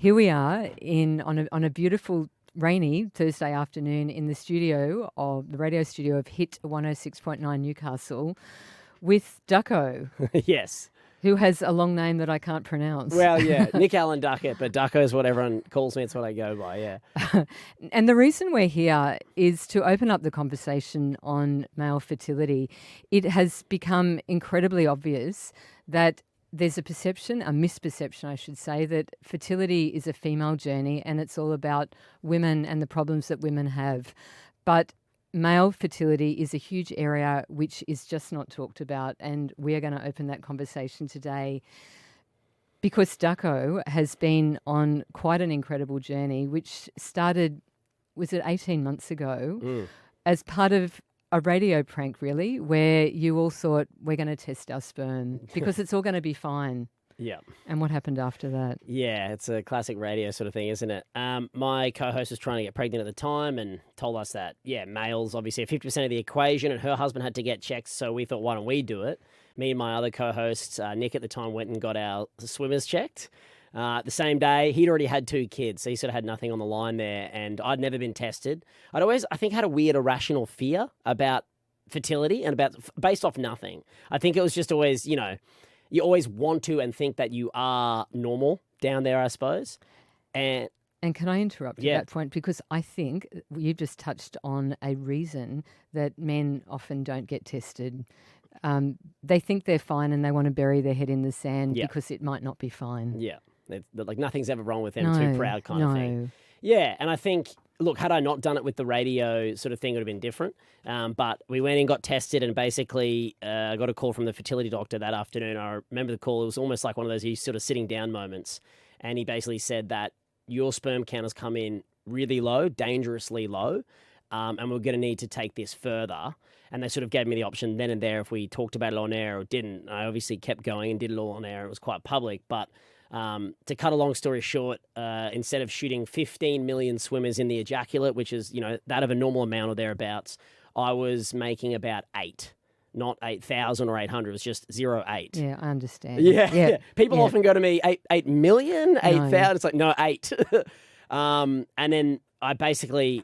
Here we are on a beautiful rainy Thursday afternoon in the radio studio of Hit 106.9 Newcastle with Ducko, Yes. who has a long name that I can't pronounce. Well, yeah, Nick Allen-Ducat, but Ducko is what everyone calls me. It's what I go by, yeah. And the reason we're here is to open up the conversation on male fertility. It has become incredibly obvious that there's a misperception, I should say, that fertility is a female journey and it's all about women and the problems that women have. But male fertility is a huge area which is just not talked about, and we are going to open that conversation today because Ducko has been on quite an incredible journey, which started, was it 18 months ago, as part of a radio prank, really, where you all thought, we're going to test our sperm because it's all going to be fine. Yeah. And what happened after that? Yeah, it's a classic radio sort of thing, isn't it? My co-host was trying to get pregnant at the time and told us that, males obviously are 50% of the equation and her husband had to get checked, so we thought, why don't we do it? Me and my other co-host, Nick at the time, went and got our swimmers checked. The same day, he'd already had 2 kids, so he sort of had nothing on the line there, and I'd never been tested. I'd always, I think, had a weird irrational fear about fertility and based off nothing. I think it was just always, you always want to and think that you are normal down there, I suppose. And can I interrupt at that point? Because I think you just touched on a reason that men often don't get tested. They think they're fine and they want to bury their head in the sand because it might not be fine. Yeah. Like nothing's ever wrong with them, too proud kind of thing. Yeah, and I think, look, had I not done it with the radio sort of thing, it would have been different. But we went and got tested and basically I got a call from the fertility doctor that afternoon. I remember the call. It was almost like one of those sort of sitting down moments. And he basically said that your sperm count has come in really low, dangerously low, and we're going to need to take this further. And they sort of gave me the option then and there if we talked about it on air or didn't. I obviously kept going and did it all on air. It was quite public. But to cut a long story short, instead of shooting 15 million swimmers in the ejaculate, which is, that of a normal amount or thereabouts, I was making about 8. Not 8,000 or 800. It was just 08. Yeah, I understand. Yeah. People often go to me, 8 million, 8,000. No. It's like, no, 8. And then I basically,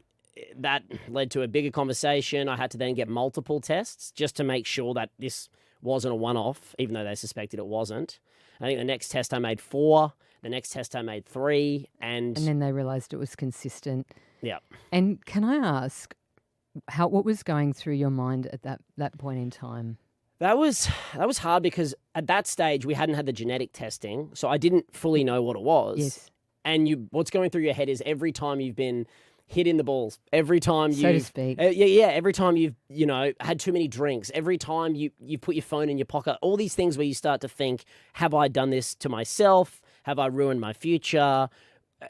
that led to a bigger conversation. I had to then get multiple tests just to make sure that this wasn't a one-off, even though they suspected it wasn't. I think the next test I made 4. The next test I made 3. And then they realised it was consistent. Yeah. And can I ask, what was going through your mind at that point in time? That was hard because at that stage we hadn't had the genetic testing, so I didn't fully know what it was. Yes. And what's going through your head is every time you've been hit in the balls, every time so to speak. Every time you've, had too many drinks, every time you put your phone in your pocket, all these things where you start to think, have I done this to myself? Have I ruined my future?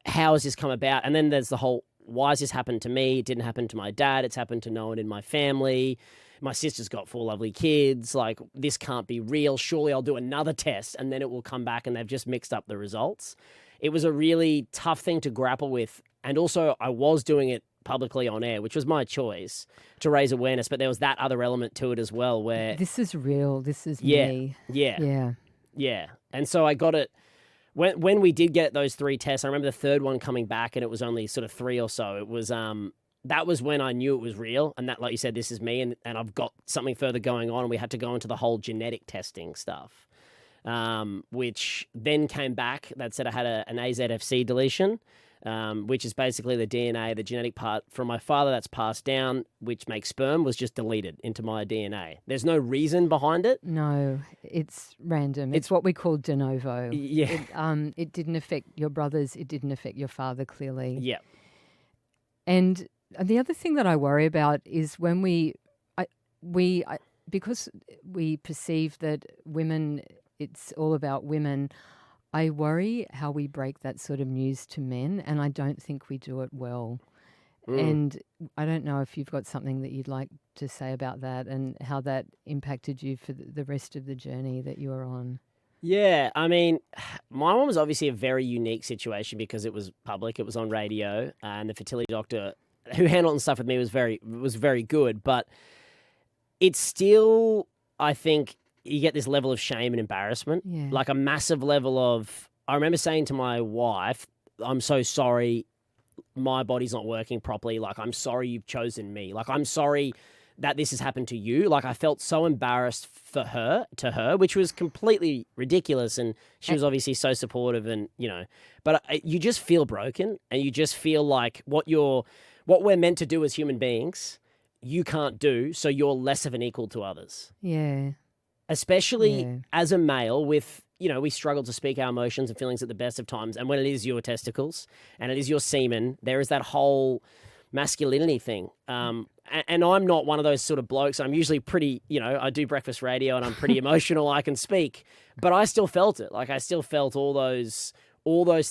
How has this come about? And then there's the whole, why has this happened to me? It didn't happen to my dad. It's happened to no one in my family. My sister's got 4 lovely kids. Like, this can't be real. Surely I'll do another test and then it will come back and they've just mixed up the results. It was a really tough thing to grapple with. And also I was doing it publicly on air, which was my choice to raise awareness. But there was that other element to it as well where... This is real. This is me. Yeah. And so I got it... When we did get those 3 tests, I remember the third one coming back and it was only sort of 3 or so. It was... that was when I knew it was real. And that, like you said, this is me and I've got something further going on. And we had to go into the whole genetic testing stuff, which then came back that said I had an AZFC deletion. Which is basically the DNA, the genetic part from my father that's passed down, which makes sperm, was just deleted into my DNA. There's no reason behind it. No, it's random. It's what we call de novo. Yeah. It didn't affect your brothers. It didn't affect your father, clearly. Yeah. And the other thing that I worry about is when because we perceive that women, it's all about women, I worry how we break that sort of news to men, and I don't think we do it well. And I don't know if you've got something that you'd like to say about that and how that impacted you for the rest of the journey that you were on. Yeah, I mean, my one was obviously a very unique situation because it was public, it was on radio, and the fertility doctor who handled stuff with me was very good, but it's still, I think, you get this level of shame and embarrassment, like a massive level of, I remember saying to my wife, I'm so sorry. My body's not working properly. Like, I'm sorry you've chosen me. Like, I'm sorry that this has happened to you. Like, I felt so embarrassed to her, which was completely ridiculous. And she was obviously so supportive and, but you just feel broken and you just feel like what we're meant to do as human beings, you can't do. So you're less of an equal to others. Yeah. Especially as a male with, we struggle to speak our emotions and feelings at the best of times. And when it is your testicles and it is your semen, there is that whole masculinity thing. And I'm not one of those sort of blokes. I'm usually pretty, I do breakfast radio and I'm pretty emotional. I can speak, but I still felt it. Like I still felt all those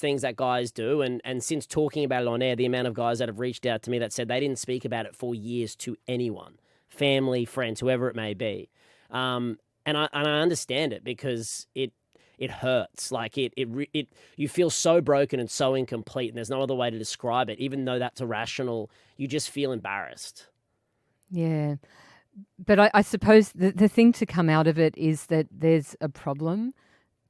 things that guys do. And since talking about it on air, the amount of guys that have reached out to me that said they didn't speak about it for years to anyone, family, friends, whoever it may be. And I understand it because it hurts. Like you feel so broken and so incomplete, and there's no other way to describe it. Even though that's irrational, you just feel embarrassed. Yeah. But I suppose the thing to come out of it is that there's a problem,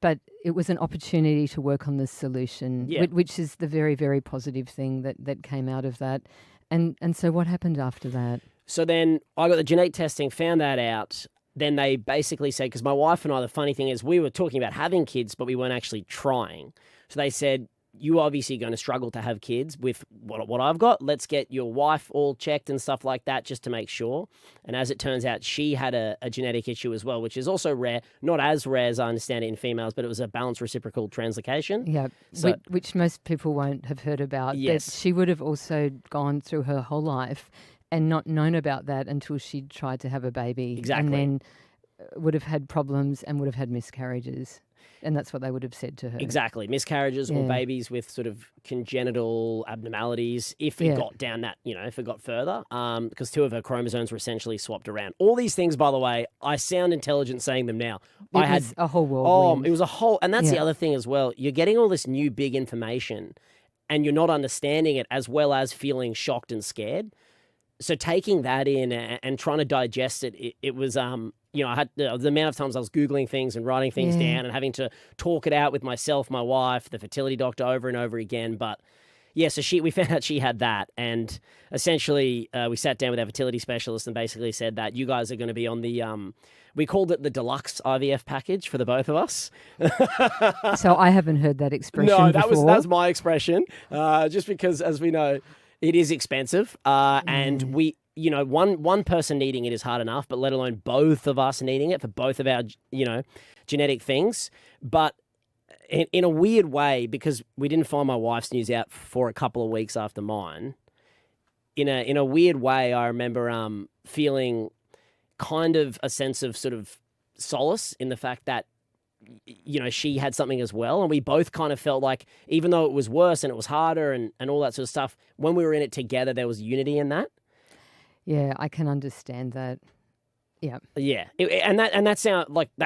but it was an opportunity to work on the solution, which is the very, very positive thing that came out of that. And so what happened after that? So then I got the genetic testing, found that out. Then they basically said, because my wife and I, the funny thing is we were talking about having kids, but we weren't actually trying. So they said, you're obviously going to struggle to have kids with what I've got. Let's get your wife all checked and stuff like that just to make sure. And as it turns out, she had a genetic issue as well, which is also rare. Not as rare as I understand it in females, but it was a balanced reciprocal translocation. Yeah, so, which most people won't have heard about. Yes. But she would have also gone through her whole life and not known about that until she tried to have a baby. Exactly. And then would have had problems and would have had miscarriages. And that's what they would have said to her. Exactly. Miscarriages or babies with sort of congenital abnormalities if it got down that, if it got further, because 2 of her chromosomes were essentially swapped around. All these things, by the way, I sound intelligent saying them now. It was a whole whirlwind. It was a whole, and that's the other thing as well. You're getting all this new big information and you're not understanding it as well as feeling shocked and scared. So taking that in and trying to digest it was, I had the amount of times I was Googling things and writing things down and having to talk it out with myself, my wife, the fertility doctor over and over again. But so we found out she had that. And essentially we sat down with our fertility specialist and basically said that you guys are going to be on the, we called it the deluxe IVF package for the both of us. So I haven't heard that expression before. That's my expression. Just because, as we know, it is expensive, and we, one person needing it is hard enough, but let alone both of us needing it for both of our, genetic things. But in a weird way, because we didn't find my wife's news out for a couple of weeks after mine, in a weird way, I remember feeling kind of a sense of sort of solace in the fact that, she had something as well. And we both kind of felt like, even though it was worse and it was harder and all that sort of stuff, when we were in it together, there was unity in that. Yeah, I can understand that. Yeah. Yeah. And that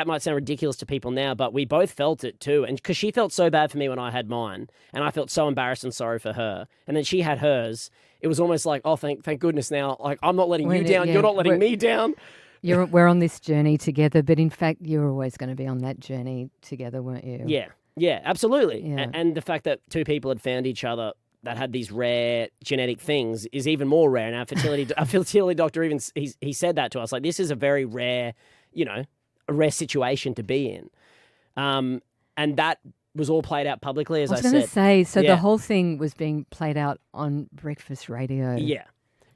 might sound ridiculous to people now, but we both felt it too. And because she felt so bad for me when I had mine, and I felt so embarrassed and sorry for her. And then she had hers. It was almost like, oh, thank goodness now. Like, I'm not letting you down. You're not letting me down. We're on this journey together, but in fact, you're always going to be on that journey together, weren't you? Yeah, absolutely. Yeah. And the fact that 2 people had found each other that had these rare genetic things is even more rare. And our fertility doctor even he said that to us, like, this is a very rare, a rare situation to be in. And that was all played out publicly, as I said. I was going to say, so the whole thing was being played out on breakfast radio. Yeah.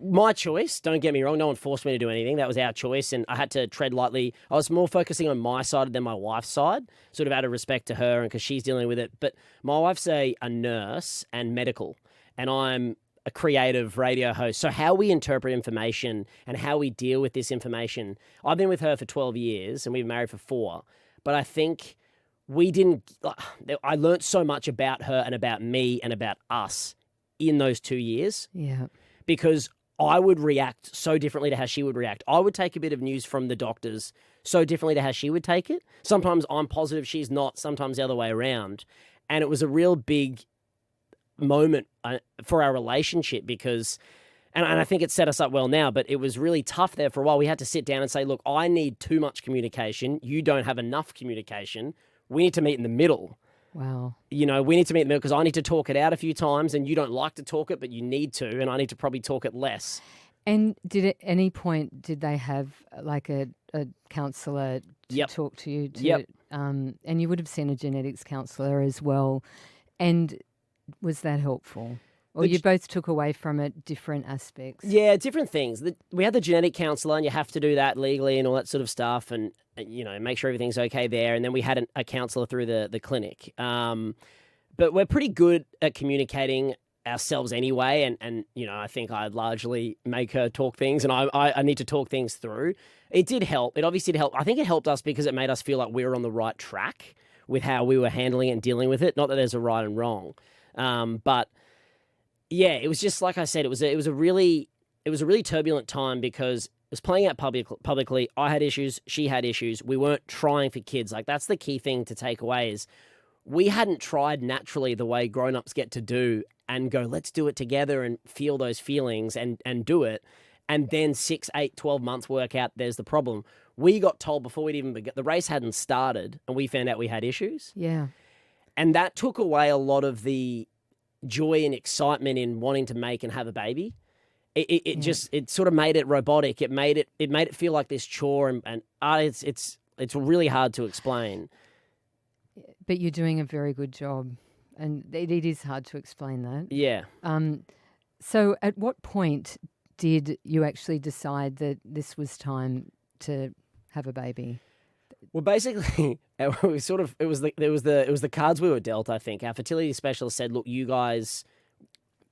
My choice, don't get me wrong, no one forced me to do anything. That was our choice, and I had to tread lightly. I was more focusing on my side than my wife's side, sort of out of respect to her and because she's dealing with it. But my wife's a nurse and medical, and I'm a creative radio host. So how we interpret information and how we deal with this information, I've been with her for 12 years, and we've been married for 4. But I think I learned so much about her and about me and about us in those 2 years. Yeah. Because I would react so differently to how she would react. I would take a bit of news from the doctors so differently to how she would take it. Sometimes I'm positive, she's not, sometimes the other way around. And it was a real big moment for our relationship because, and I think it set us up well now, but it was really tough there for a while. We had to sit down and say, look, I need too much communication. You don't have enough communication. We need to meet in the middle. Wow. We need to meet in the middle because I need to talk it out a few times and you don't like to talk it, but you need to, and I need to probably talk it less. And at any point, did they have like a counsellor to talk to you? And you would have seen a genetics counsellor as well. And was that helpful? Or you both took away from it different aspects? Yeah, different things. We had the genetic counsellor, and you have to do that legally and all that sort of stuff, and make sure everything's okay there. And then we had a counsellor through the clinic. But we're pretty good at communicating ourselves anyway, and I think I'd largely make her talk things, and I need to talk things through. It did help. It obviously did help. I think it helped us because it made us feel like we were on the right track with how we were handling it and dealing with it. Not that there's a right and wrong, but yeah, it was just like I said. It was a really turbulent time because it was playing out publicly. I had issues. She had issues. We weren't trying for kids. Like, that's the key thing to take away is we hadn't tried naturally the way grown-ups get to do and go, let's do it together and feel those feelings and do it. And then 6, 8, 12 months work out there's the problem. We got told before we'd even begun, the race hadn't started, and we found out we had issues. Yeah. And that took away a lot of the joy and excitement in wanting to make and have a baby. It sort of made it robotic. It made it feel like this chore, and it's really hard to explain. But you're doing a very good job, and it is hard to explain that. Yeah. So at what point did you actually decide that this was time to have a baby? Well, basically, it was the cards we were dealt. I think our fertility specialist said, "Look, you guys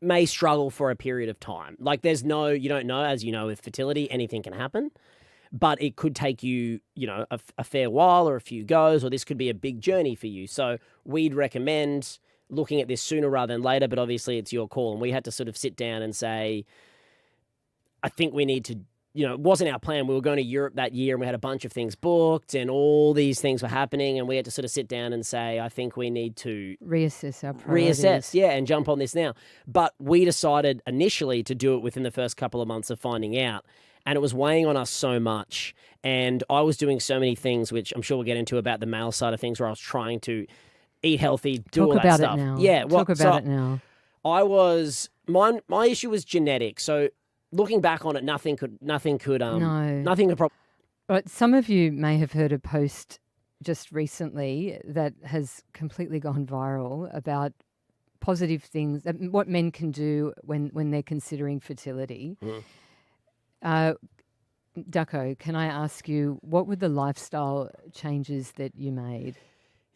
may struggle for a period of time. Like, you don't know, as you know, with fertility, anything can happen, but it could take you, a fair while or a few goes, or this could be a big journey for you. So we'd recommend looking at this sooner rather than later, but obviously it's your call." And we had to sort of sit down and say, I think we need to, it wasn't our plan. We were going to Europe that year and we had a bunch of things booked and all these things were happening, and we had to sort of sit down and say, I think we need to reassess our priorities. And jump on this now. But we decided initially to do it within the first couple of months of finding out, and it was weighing on us so much. And I was doing so many things, which I'm sure we'll get into about the male side of things, where I was trying to eat healthy, do all that stuff. Talk about it now. Yeah, talk about it now. My issue was genetic. So looking back on it, nothing could But some of you may have heard a post just recently that has completely gone viral about positive things, what men can do when they're considering fertility. Ducko, can I ask you, what were the lifestyle changes that you made?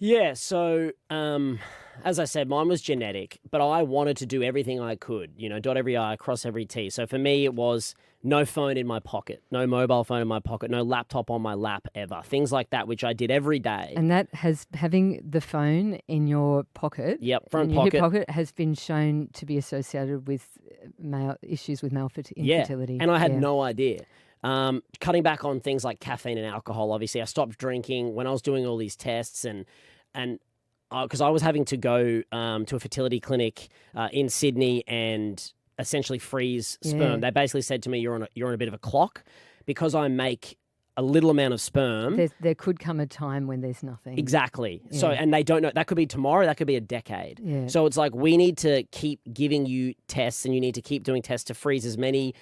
Yeah, so as I said, mine was genetic, but I wanted to do everything I could, dot every I, cross every T. So for me, it was no phone in my pocket, no mobile phone in my pocket, no laptop on my lap ever, things like that, which I did every day. And that having the phone in your pocket, front in pocket, your hip pocket, has been shown to be associated with issues with infertility. And I had no idea. Cutting back on things like caffeine and alcohol. Obviously, I stopped drinking when I was doing all these tests, and because I was having to go to a fertility clinic in Sydney and essentially freeze sperm. They basically said to me, "You're on a bit of a clock," because I make a little amount of sperm. There could come a time when there's nothing. Exactly. Yeah. So, and they don't know. That could be tomorrow. That could be a decade. Yeah. So it's like we need to keep giving you tests, and you need to keep doing tests to freeze as many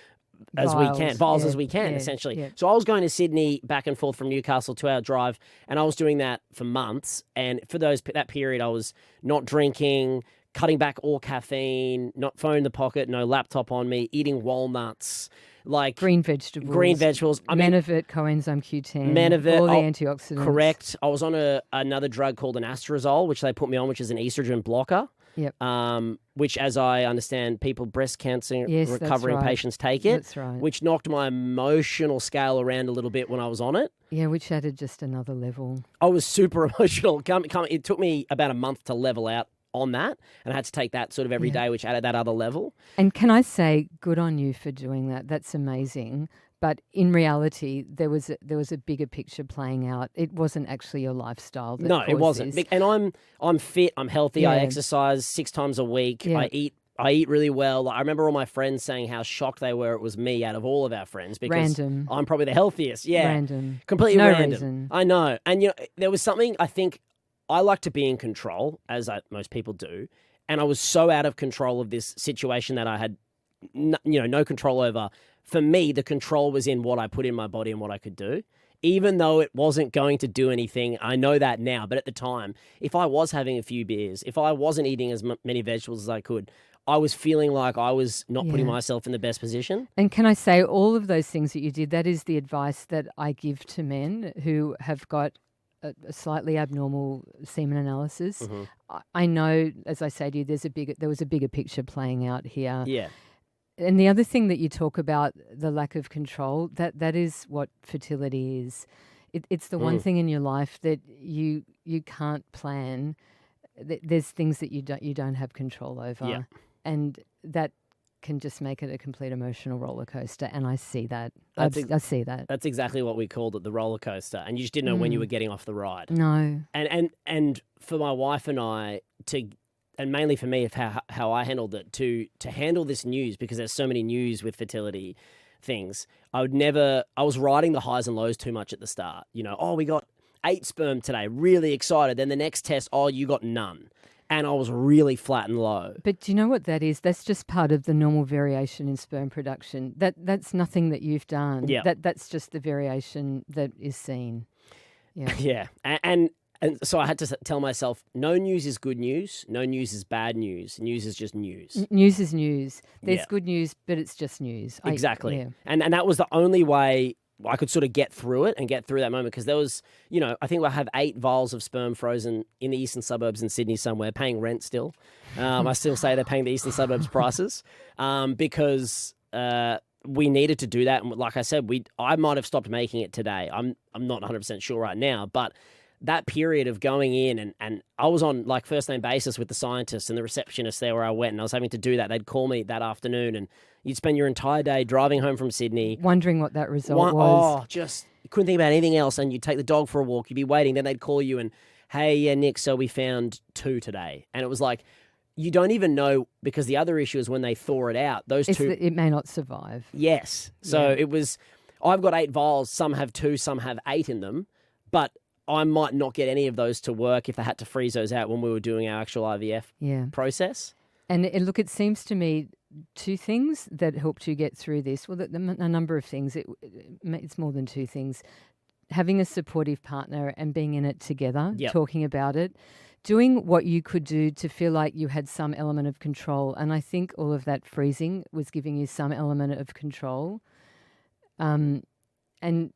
vials as we can, essentially. Yeah. So I was going to Sydney back and forth from Newcastle, 2-hour drive, and I was doing that for months. And for that period, I was not drinking, cutting back all caffeine, not phone in the pocket, no laptop on me, eating walnuts, like green vegetables. Menavit, coenzyme Q10, all the antioxidants. Correct. I was on another drug called an anastrozole, which they put me on, which is an estrogen blocker. Yep. Which, as I understand, breast cancer recovering patients take it. That's right. Which knocked my emotional scale around a little bit when I was on it. Yeah, which added just another level. I was super emotional. It took me about a month to level out on that, and I had to take that sort of every day, which added that other level. And can I say, good on you for doing that. That's amazing. But in reality, there was a bigger picture playing out. It wasn't actually your lifestyle. It wasn't. This. And I'm fit. I'm healthy. I exercise 6 times a week. Yeah. I eat really well. I remember all my friends saying how shocked they were it was me out of all of our friends, because random. I'm probably the healthiest. Yeah, random. Completely no random. Reason. I know. And there was something I think I like to be in control, as most people do. And I was so out of control of this situation that I had, no control over. For me, the control was in what I put in my body and what I could do. Even though it wasn't going to do anything, I know that now. But at the time, if I was having a few beers, if I wasn't eating as many vegetables as I could, I was feeling like I was not putting myself in the best position. And can I say, all of those things that you did, that is the advice that I give to men who have got a slightly abnormal semen analysis. Mm-hmm. I know, as I say to you, there was a bigger picture playing out here. Yeah. And the other thing that you talk about, the lack of control, that is what fertility is. It's the one thing in your life that you can't plan. There's things that you don't have control over, and that can just make it a complete emotional roller coaster. And I see that. I see that. That's exactly what we called it, the roller coaster. And you just didn't know when you were getting off the ride. No. And for my wife and I and mainly for me, how I handled it, to handle this news, because there's so many news with fertility things. I was riding the highs and lows too much at the start. We got 8 sperm today, really excited. Then the next test, you got none. And I was really flat and low. But do you know what that is? That's just part of the normal variation in sperm production. That's nothing that you've done. Yeah. That's just the variation that is seen. Yeah. Yeah. And so I had to tell myself, no news is good news. No news is bad news. News is just news. News is news. There's good news, but it's just news. Exactly. And that was the only way I could sort of get through it and get through that moment, because there was, I think I have 8 vials of sperm frozen in the eastern suburbs in Sydney somewhere, paying rent still. I still say they're paying the eastern suburbs prices because we needed to do that. And like I said, I might have stopped making it today. I'm not 100% sure right now, but that period of going in and I was on like first name basis with the scientists and the receptionist there where I went, and I was having to do that. They'd call me that afternoon and you'd spend your entire day driving home from Sydney. Wondering what that result was. Oh, just you couldn't think about anything else, and you'd take the dog for a walk. You'd be waiting. Then they'd call you and, hey, yeah, Nick, so we found 2 today. And it was like, you don't even know, because the other issue is when they thaw it out, those 2... It may not survive. Yes. So it was, I've got 8 vials. Some have 2, some have 8 in them. But I might not get any of those to work if they had to freeze those out when we were doing our actual IVF process. And look, it seems to me 2 things that helped you get through this. Well, a number of things. It's more than 2 things. Having a supportive partner and being in it together, talking about it, doing what you could do to feel like you had some element of control. And I think all of that freezing was giving you some element of control. And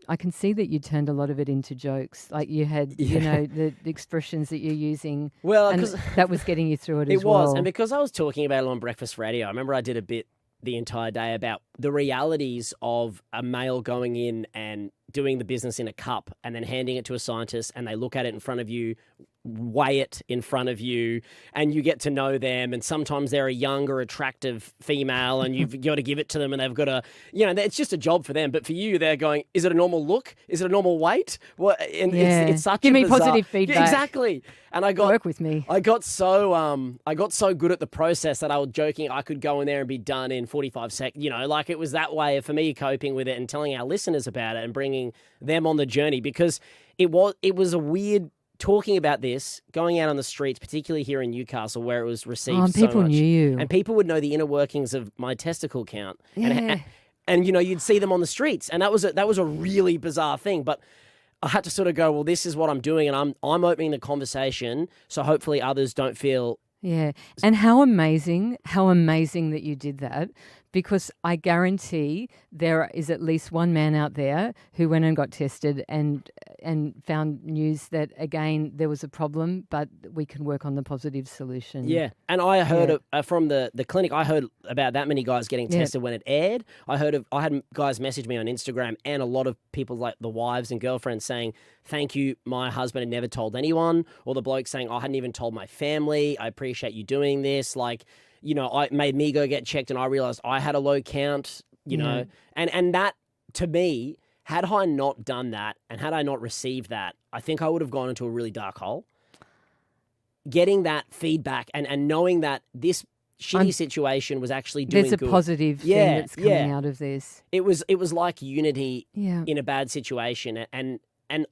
I can see that you turned a lot of it into jokes. Like you had, the expressions that you're using. Well, and that was getting you through it as well. It was. And because I was talking about it on breakfast radio, I remember I did a bit the entire day about the realities of a male going in and doing the business in a cup and then handing it to a scientist, and they look at it in front of you, weigh it in front of you, and you get to know them. And sometimes they're a younger, attractive female and you've got to give it to them, and they've got to, it's just a job for them. But for you, they're going, is it a normal look? Is it a normal weight? What? And it's such Give a me bizarre... positive feedback. Yeah, exactly. And work with me. I got so good at the process that I was joking I could go in there and be done in 45 seconds. Like it was that way for me, coping with it and telling our listeners about it and bringing them on the journey, because it was a weird talking about this, going out on the streets, particularly here in Newcastle, where it was received and so people much. knew you. And people would know the inner workings of my testicle count. Yeah. And you'd see them on the streets. And that was a really bizarre thing. But I had to sort of go, well, this is what I'm doing, and I'm opening the conversation, so hopefully others don't feel... Yeah. And how amazing that you did that, because I guarantee there is at least one man out there who went and got tested and found news that, again, there was a problem, but we can work on the positive solution. Yeah. And I heard from the clinic, I heard about that many guys getting tested when it aired. I had guys message me on Instagram, and a lot of people, like the wives and girlfriends, saying, thank you, my husband had never told anyone, or the bloke saying, I hadn't even told my family, I appreciate you doing this. Like, I made me go get checked, and I realized I had a low count, know, and that, to me, had I not done that and had I not received that, I think I would have gone into a really dark hole. Getting that feedback and knowing that this shitty situation was actually doing good. There's a positive thing that's coming out of this. It was like unity in a bad situation, and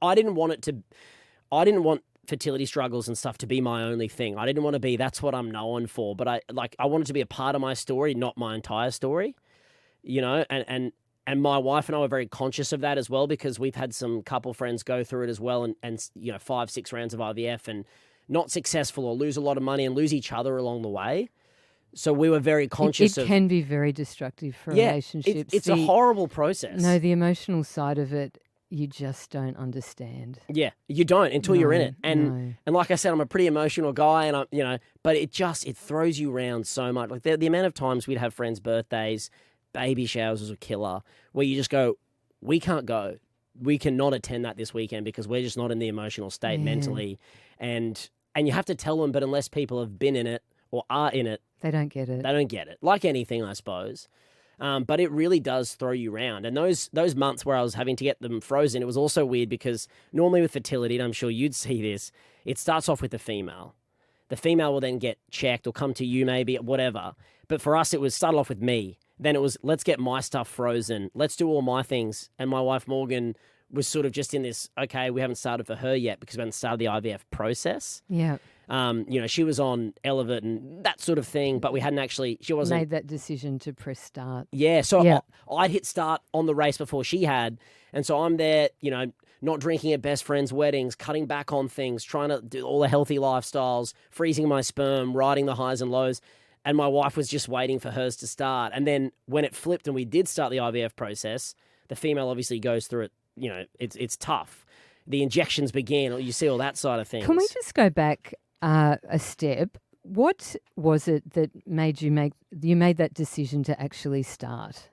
I didn't want fertility struggles and stuff to be my only thing. I didn't want to be, that's what I'm known for, but I wanted to be a part of my story, not my entire story, and my wife and I were very conscious of that as well, because we've had some couple friends go through it as well, and 5-6 rounds of IVF and not successful, or lose a lot of money and lose each other along the way. So we were very conscious it can be very destructive for relationships. It's a horrible process. No, the emotional side of it, you just don't understand. Yeah, you don't until you're in it. And like I said, I'm a pretty emotional guy, and but it throws you around so much. Like the amount of times we'd have friends' birthdays, baby showers was a killer, where you just go, we can't go. We cannot attend that this weekend because we're just not in the emotional state mentally. And you have to tell them, but unless people have been in it or are in it, they don't get it. They don't get it. Like anything, I suppose. But it really does throw you around. And those months where I was having to get them frozen, it was also weird because normally with fertility, and I'm sure you'd see this, it starts off with the female. The female will then get checked or come to you maybe, whatever. But for us, it was started off with me. Then it was, let's get my stuff frozen. Let's do all my things. And my wife, Morgan, was sort of just in this, okay, we haven't started for her yet because we haven't started the IVF process. Yeah. She was on Elevate and that sort of thing, but we hadn't actually, she wasn't. Made that decision to press start. Yeah, so I'd hit start on the race before she had. And so I'm there, not drinking at best friends' weddings, cutting back on things, trying to do all the healthy lifestyles, freezing my sperm, riding the highs and lows. And my wife was just waiting for hers to start. And then when it flipped and we did start the IVF process, the female obviously goes through it, it's tough. The injections begin, or you see all that side of things. Can we just go back a step? What was it that made you made that decision to actually start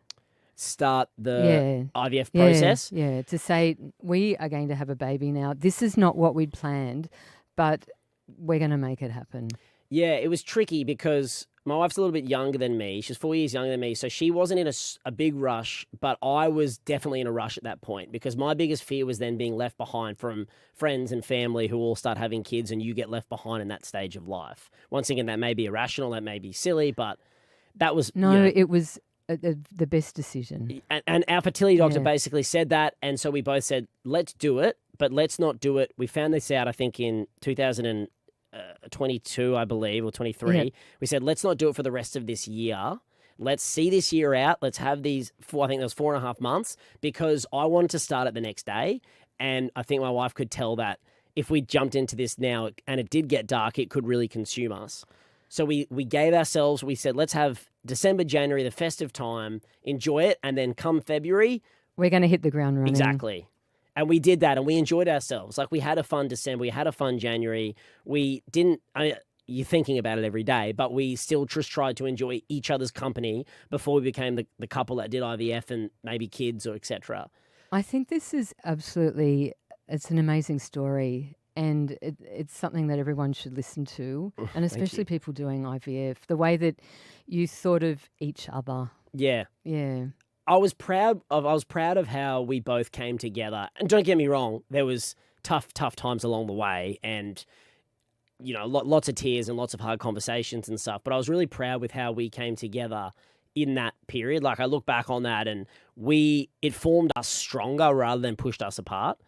the IVF process? Yeah, to say we are going to have a baby now. This is not what we'd planned, but we're going to make it happen. Yeah, it was tricky because my wife's a little bit younger than me. She's 4 years younger than me, so she wasn't in a big rush, but I was definitely in a rush at that point because my biggest fear was then being left behind from friends and family who all start having kids and you get left behind in that stage of life. Once again, that may be irrational, that may be silly, but that was... it was the best decision. And our fertility doctor basically said that, and so we both said, let's do it, but let's not do it. We found this out, I think, in 2022, I believe, or 23. Yeah. We said, let's not do it for the rest of this year. Let's see this year out. Let's have these, I think it was 4.5 months, because I wanted to start it the next day. And I think my wife could tell that if we jumped into this now and it did get dark, it could really consume us. So we gave ourselves, we said, let's have December, January, the festive time, enjoy it. And then come February, we're going to hit the ground running. Exactly. And we did that and we enjoyed ourselves. Like we had a fun December, we had a fun January. We didn't, you're thinking about it every day, but we still just tried to enjoy each other's company before we became the couple that did IVF and maybe kids or etc. I think this is it's an amazing story and it's something that everyone should listen to, and especially people doing IVF, the way that you thought of each other. Yeah. Yeah. I was proud of how we both came together. And don't get me wrong, there was tough times along the way and, lots of tears and lots of hard conversations and stuff. But I was really proud with how we came together in that period. Like I look back on that and it formed us stronger rather than pushed us apart,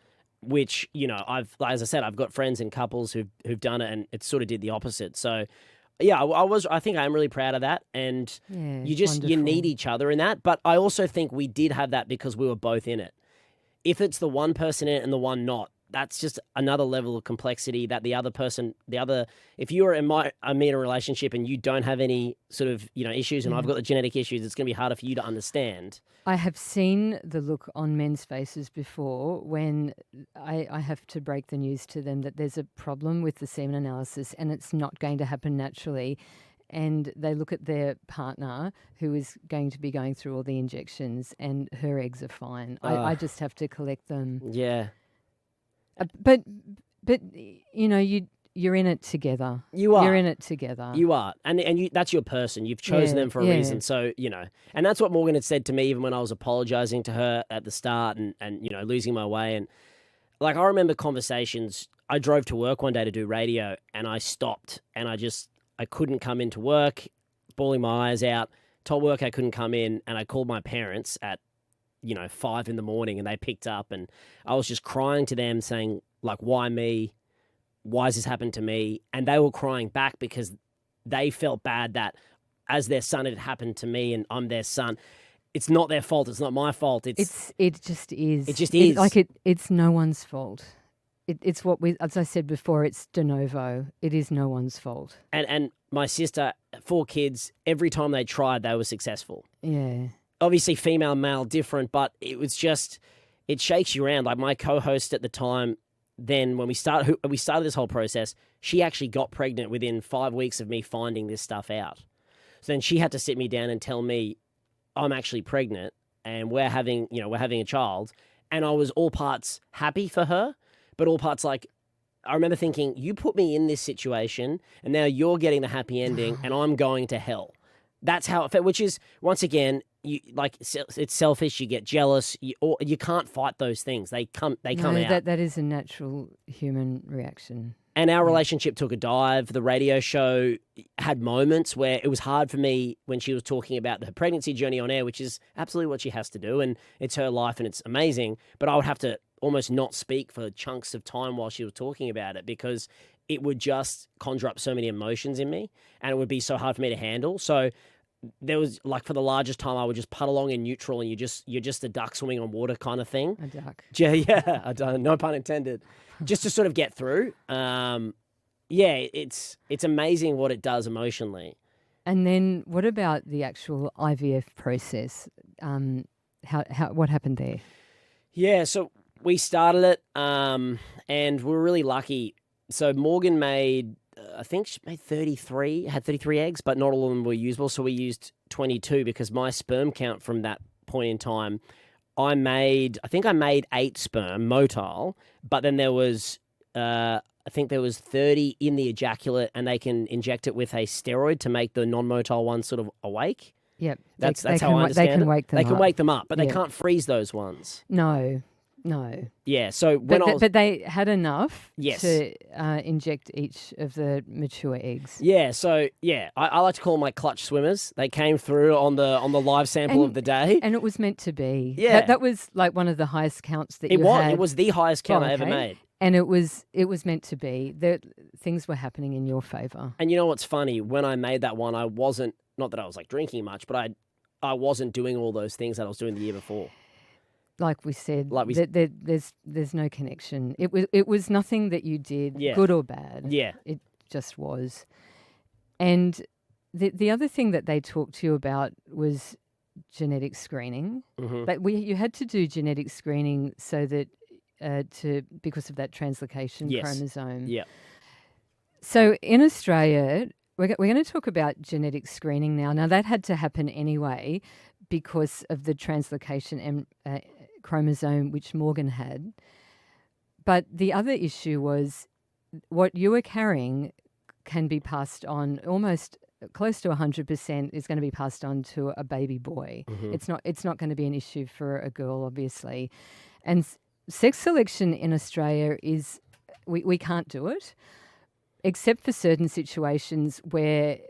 which, as I said, I've got friends and couples who've done it and it sort of did the opposite. So yeah, I think I'm really proud of that. And you need each other in that. But I also think we did have that because we were both in it. If it's the one person in it and the one not, that's just another level of complexity that the other person, if you're in a relationship and you don't have any sort of, issues and I've got the genetic issues, it's going to be harder for you to understand. I have seen the look on men's faces before when I have to break the news to them that there's a problem with the semen analysis and it's not going to happen naturally. And they look at their partner who is going to be going through all the injections and her eggs are fine. I just have to collect them. Yeah. But you're in it together. You are. You're in it together. You are. And that's your person. You've chosen them for a reason. So, and that's what Morgan had said to me even when I was apologizing to her at the start and losing my way. And like, I remember conversations. I drove to work one day to do radio and I stopped and I couldn't come into work, bawling my eyes out, told work I couldn't come in. And I called my parents at 5 a.m, and they picked up and I was just crying to them saying, like, why me? why has this happened to me? And they were crying back because they felt bad that as their son, it had happened to me and I'm their son. It's not their fault. It's not my fault. It just is. It just is. It's no one's fault. It's what as I said before, it's de novo. It is no one's fault. And my sister, 4 kids, every time they tried, they were successful. Yeah. Obviously, female, male, different, but it was just, it shakes you around. Like my co-host at the time, then when we started this whole process, she actually got pregnant within 5 weeks of me finding this stuff out. So then she had to sit me down and tell me, I'm actually pregnant and we're having a child. And I was all parts happy for her, but all parts like, I remember thinking, you put me in this situation and now you're getting the happy ending and I'm going to hell. That's how it felt, which is, once again, it's selfish. You get jealous. You can't fight those things. They come out. That is a natural human reaction. And our relationship took a dive. The radio show had moments where it was hard for me when she was talking about her pregnancy journey on air, which is absolutely what she has to do. And it's her life and it's amazing. But I would have to almost not speak for chunks of time while she was talking about it because it would just conjure up so many emotions in me and it would be so hard for me to handle. So there was, like, for the largest time, I would just putt along in neutral and you're just a duck swimming on water kind of thing. A duck. Yeah, I don't, no pun intended. Just to sort of get through. It's amazing what it does emotionally. And then what about the actual IVF process? What happened there? Yeah, so we started it and we were really lucky. So Morgan made, I think she made 33, had 33 eggs, but not all of them were usable. So we used 22 because my sperm count from that point in time, I think I made 8 sperm motile, but then there was, I think there was 30 in the ejaculate and they can inject it with a steroid to make the non-motile ones sort of awake. Yep. That's how I understand They can wake them up. They can wake them up, but they can't freeze those ones. No. Yeah, so but they had enough yes. to inject each of the mature eggs. Yeah, so I like to call them my clutch swimmers. They came through on the live sample of the day, and it was meant to be. Yeah, that was like one of the highest counts that you had. It was the highest count I ever made, and it was meant to be. Things were happening in your favour. And you know what's funny? When I made that one, I wasn't, not that I was like drinking much, but I wasn't doing all those things that I was doing the year before. Like we said, there's no connection. It was nothing that you did, good or bad. Yeah, it just was. And the other thing that they talked to you about was genetic screening. Mm-hmm. Like you had to do genetic screening so that because of that translocation chromosome. Yeah. So in Australia, we're going to talk about genetic screening now. Now that had to happen anyway because of the translocation chromosome which Morgan had. But the other issue was what you were carrying can be passed on, almost close to 100% is going to be passed on to a baby boy. Mm-hmm. It's not going to be an issue for a girl, obviously. And sex selection in Australia is, we can't do it, except for certain situations where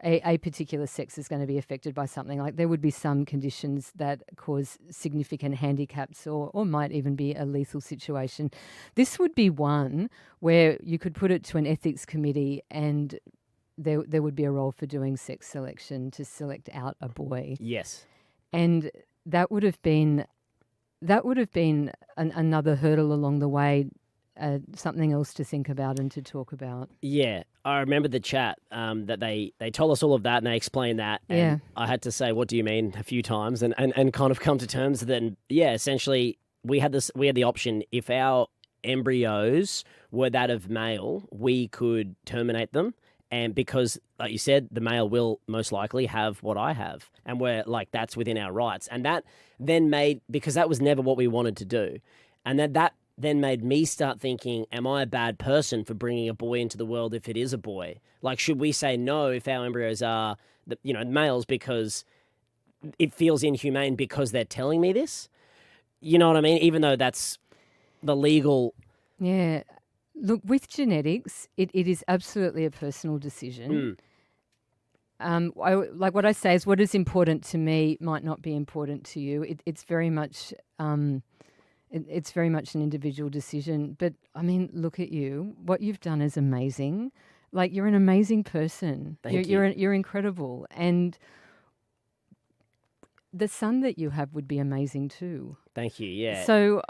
a particular sex is going to be affected by something. Like there would be some conditions that cause significant handicaps or might even be a lethal situation. This would be one where you could put it to an ethics committee and there would be a role for doing sex selection to select out a boy. Yes. And that would have been another hurdle along the way, something else to think about and to talk about. Yeah, I remember the chat that they told us all of that and they explained that. And I had to say, what do you mean, a few times and kind of come to terms that, essentially we had the option, if our embryos were that of male, we could terminate them. And because, like you said, the male will most likely have what I have. And we're like, that's within our rights. And that then because that was never what we wanted to do. And that then made me start thinking, am I a bad person for bringing a boy into the world if it is a boy? Like, should we say no if our embryos are, males because it feels inhumane because they're telling me this? You know what I mean? Even though that's the legal... Yeah. Look, with genetics, it is absolutely a personal decision. What I say is what is important to me might not be important to you. It's very much... It's very much an individual decision. But, I mean, look at you. What you've done is amazing. Like, you're an amazing person. Thank you. You're incredible. And the son that you have would be amazing too. Thank you, yeah. So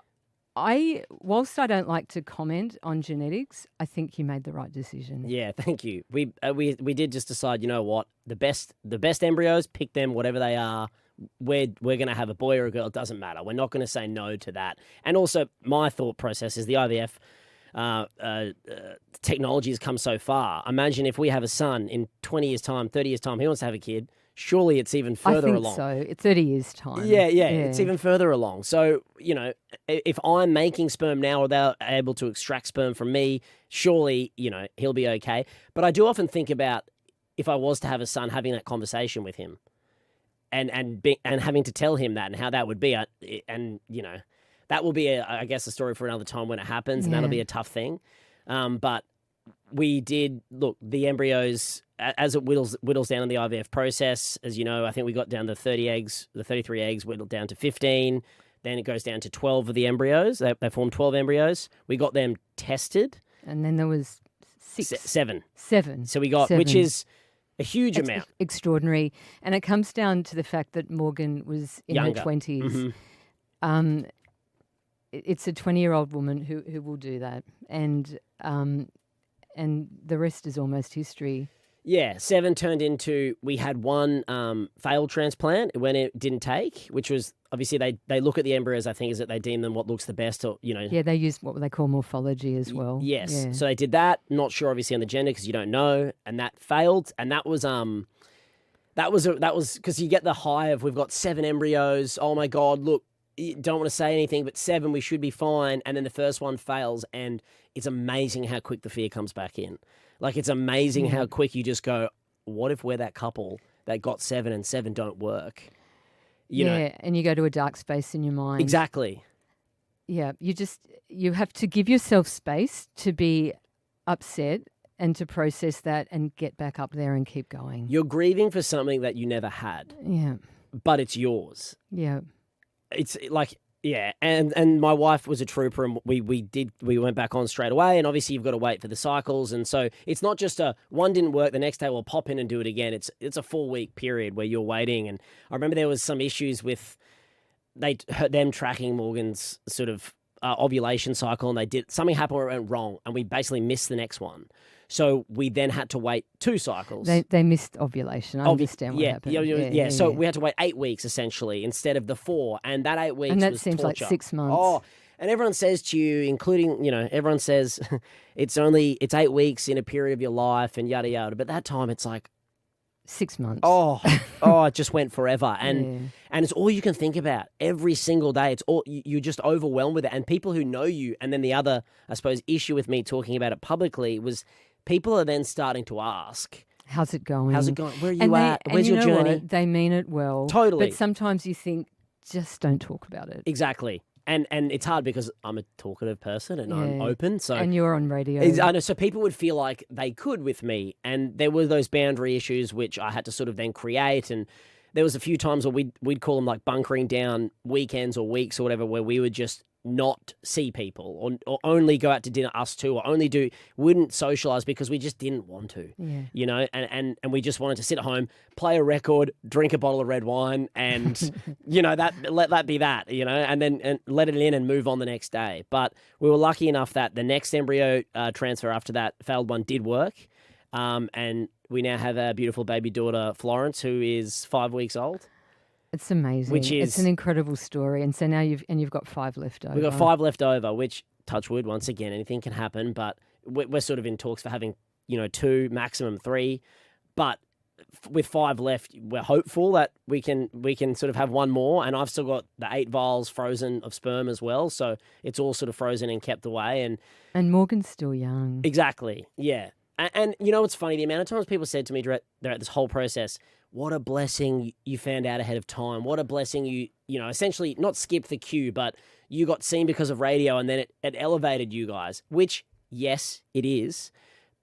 whilst I don't like to comment on genetics, I think you made the right decision. Yeah, thank you. We did just decide, you know what, the best embryos, pick them, whatever they are. We're going to have a boy or a girl, it doesn't matter. We're not going to say no to that. And also, my thought process is the IVF technology has come so far. Imagine if we have a son in 20 years' time, 30 years' time, he wants to have a kid. Surely it's even further along. I think so. It's 30 years' time. Yeah, it's even further along. So, you know, if I'm making sperm now or they're able to extract sperm from me, surely, you know, he'll be okay. But I do often think about if I was to have a son, having that conversation with him and having to tell him that and how that would be. And, you know, that will be, I guess, a story for another time when it happens, and that'll be a tough thing. But we did, look, the embryos, as it whittles down in the IVF process, as you know, I think we got down to 30 eggs, the 33 eggs whittled down to 15. Then it goes down to 12 of the embryos. They formed 12 embryos. We got them tested. And then there was seven. So we got, seven. Which is a huge amount. Extraordinary. And it comes down to the fact that Morgan was in Younger. her 20s. Mm-hmm. It's a 20-year-old woman who will do that. And the rest is almost history. Yeah, 7 turned into, we had one failed transplant when it didn't take, which was, obviously they look at the embryos, I think, is that they deem them what looks the best, or, you know. Yeah, they use what they call morphology as well. Yes. Yeah. So they did that, not sure obviously on the gender because you don't know, and that failed, and that was because you get the high of, we've got 7 embryos, oh my God, look, you don't want to say anything, but 7, we should be fine, and then the first one fails, and it's amazing how quick the fear comes back in. Like, it's amazing how quick you just go, what if we're that couple that got 7 and 7 don't work? You know? And you go to a dark space in your mind. Exactly. Yeah, you have to give yourself space to be upset and to process that and get back up there and keep going. You're grieving for something that you never had. Yeah. But it's yours. Yeah. It's like, yeah, and my wife was a trooper, and we went back on straight away, and obviously you've got to wait for the cycles, and so it's not just one didn't work, the next day we'll pop in and do it again. It's a 4-week period where you're waiting, and I remember there was some issues with them tracking Morgan's sort of ovulation cycle, and something happened where it went wrong, and we basically missed the next one. So we then had to wait 2 cycles. They missed ovulation. I understand what happened. Yeah. So we had to wait 8 weeks essentially instead of the 4, and that 8 weeks and that was seems torture. like 6 months. Oh, and everyone says to you, including, you know, everyone says it's 8 weeks in a period of your life and yada yada. But that time it's like 6 months. Oh, it just went forever, and it's all you can think about every single day. It's all you're just overwhelmed with it, and people who know you. And then the other, I suppose, issue with me talking about it publicly was, people are then starting to ask, how's it going? Where are you at? Where's your journey? What? They mean it well. Totally. But sometimes you think, just don't talk about it. Exactly. And it's hard because I'm a talkative person and I'm open. So and you're on radio. I know. So people would feel like they could with me. And there were those boundary issues which I had to sort of then create. And there was a few times where we'd call them like bunkering down weekends or weeks or whatever, where we would just not see people or only go out to dinner, us two, or wouldn't socialize because we just didn't want to, you know, and we just wanted to sit at home, play a record, drink a bottle of red wine, and, you know, let that be that, you know, and let it in and move on the next day. But we were lucky enough that the next embryo transfer after that failed one did work. And we now have our beautiful baby daughter, Florence, who is 5 weeks old. It's amazing. It's an incredible story. And so now you've got 5 left over. We've got 5 left over, which, touch wood, once again, anything can happen. But we're sort of in talks for having, you know, 2, maximum 3. But with 5 left, we're hopeful that we can sort of have 1 more. And I've still got the 8 vials frozen of sperm as well. So it's all sort of frozen and kept away. And Morgan's still young. Exactly. Yeah. And you know what's funny? The amount of times people said to me throughout this whole process, what a blessing you found out ahead of time. What a blessing you know, essentially not skipped the queue, but you got seen because of radio and then it elevated you guys, which, yes, it is.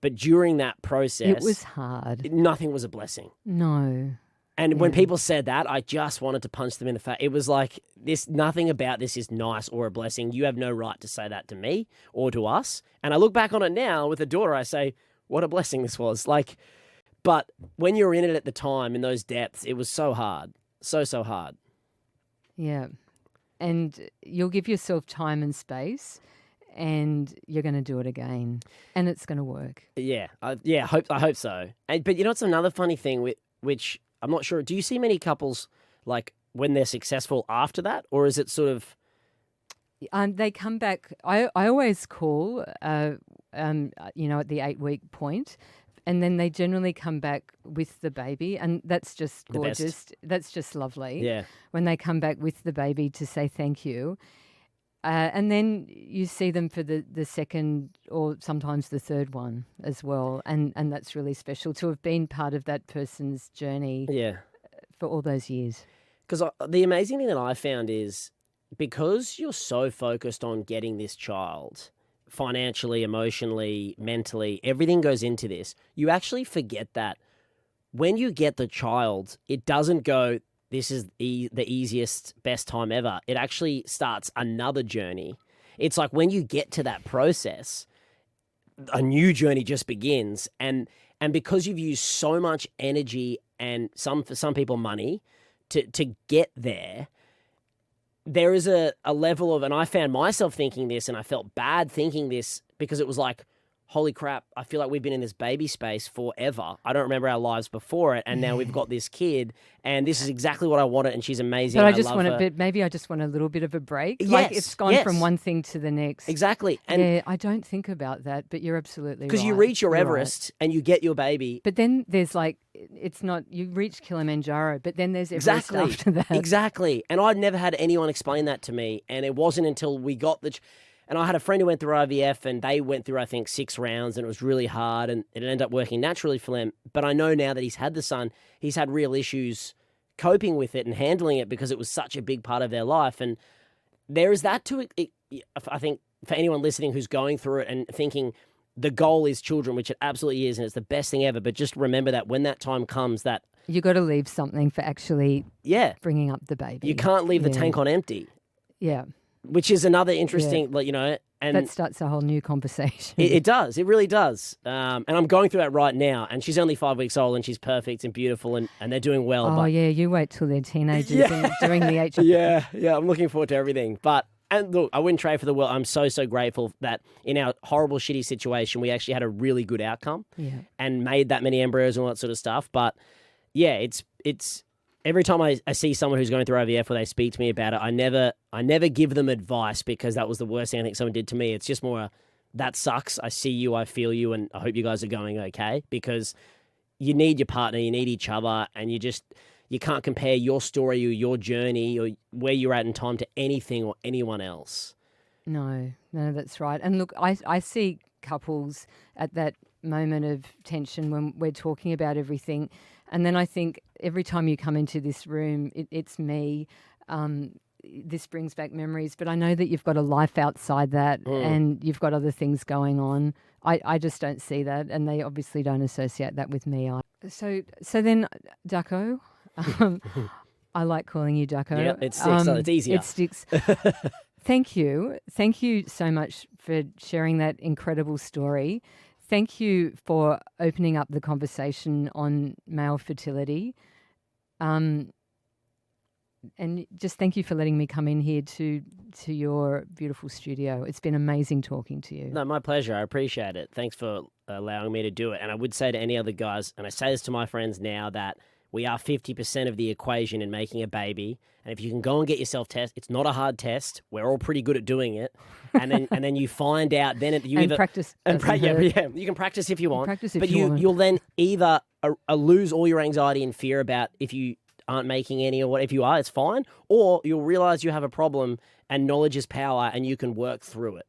But during that process... It was hard. Nothing was a blessing. No. And when people said that, I just wanted to punch them in the face. It was like, nothing about this is nice or a blessing. You have no right to say that to me or to us. And I look back on it now with a daughter, I say, what a blessing this was. Like, but when you're in it at the time, in those depths, it was so hard. So hard. Yeah. And you'll give yourself time and space, and you're going to do it again, and it's going to work. Yeah. I hope so. But you know, it's another funny thing which I'm not sure. Do you see many couples like when they're successful after that, or is it sort of? They come back. I always call, at the 8-week point, and then they generally come back with the baby, and that's just gorgeous. That's just lovely. Yeah. When they come back with the baby to say thank you. And then you see them for the second or sometimes the third one as well. And that's really special to have been part of that person's journey for all those years. Because the amazing thing that I found is because you're so focused on getting this child financially, emotionally, mentally, everything goes into this. You actually forget that when you get the child, it doesn't go, this is the easiest, best time ever. It actually starts another journey. It's like when you get to that process, a new journey just begins. And because you've used so much energy and for some people money to get there, there is a level of, and I found myself thinking this and I felt bad thinking this because it was like, holy crap, I feel like we've been in this baby space forever. I don't remember our lives before it, and now we've got this kid, and this is exactly what I wanted, and she's amazing. But maybe I just want a little bit of a break. Yes, like it's gone from one thing to the next. Exactly. And yeah, I don't think about that, but you're absolutely right. Because you reach your Everest and you get your baby. But then there's like, it's not, you reach Kilimanjaro, but then there's Everest after that. Exactly. And I'd never had anyone explain that to me, and it wasn't until we got and I had a friend who went through IVF, and they went through, I think, 6 rounds, and it was really hard, and it ended up working naturally for them. But I know now that he's had the son, he's had real issues coping with it and handling it because it was such a big part of their life. And there is that to it. I think for anyone listening who's going through it and thinking the goal is children, which it absolutely is, and it's the best thing ever, but just remember that when that time comes, that you got to leave something for actually bringing up the baby. You can't leave the tank on empty. Yeah. Which is another interesting, and that starts a whole new conversation. It does. It really does. And I'm going through that right now. And she's only 5 weeks old, and she's perfect and beautiful, and they're doing well. Oh, yeah. You wait till they're teenagers and during the age of... Yeah. I'm looking forward to everything. And look, I wouldn't trade for the world. I'm so grateful that in our horrible, shitty situation, we actually had a really good outcome and made that many embryos and all that sort of stuff. But yeah, it's every time I see someone who's going through IVF or they speak to me about it, I never give them advice because that was the worst thing I think someone did to me. It's just more, that sucks. I see you, I feel you, and I hope you guys are going okay, because you need your partner, you need each other, and you can't compare your story or your journey or where you're at in time to anything or anyone else. No, that's right. And look, I see couples at that moment of tension when we're talking about everything. And then I think every time you come into this room, it's me. This brings back memories. But I know that you've got a life outside that and you've got other things going on. I just don't see that. And they obviously don't associate that with me. So then, Ducko, I like calling you Ducko. Yeah, it sticks. It's easier. It sticks. Thank you. Thank you so much for sharing that incredible story. Thank you for opening up the conversation on male fertility. And just thank you for letting me come in here to your beautiful studio. It's been amazing talking to you. No, my pleasure. I appreciate it. Thanks for allowing me to do it. And I would say to any other guys, and I say this to my friends now, that we are 50% of the equation in making a baby. And if you can go and get yourself tested, it's not a hard test. We're all pretty good at doing it. And then you find out, then practice. You can practice if you want. But you'll then either lose all your anxiety and fear about if you aren't making any, or what. If you are, it's fine. Or you'll realize you have a problem, and knowledge is power, and you can work through it.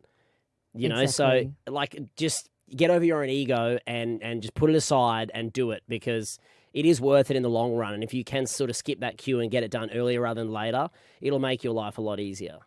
You know, exactly. So like just get over your own ego and just put it aside and do it, because it is worth it in the long run. And if you can sort of skip that queue and get it done earlier rather than later, it'll make your life a lot easier.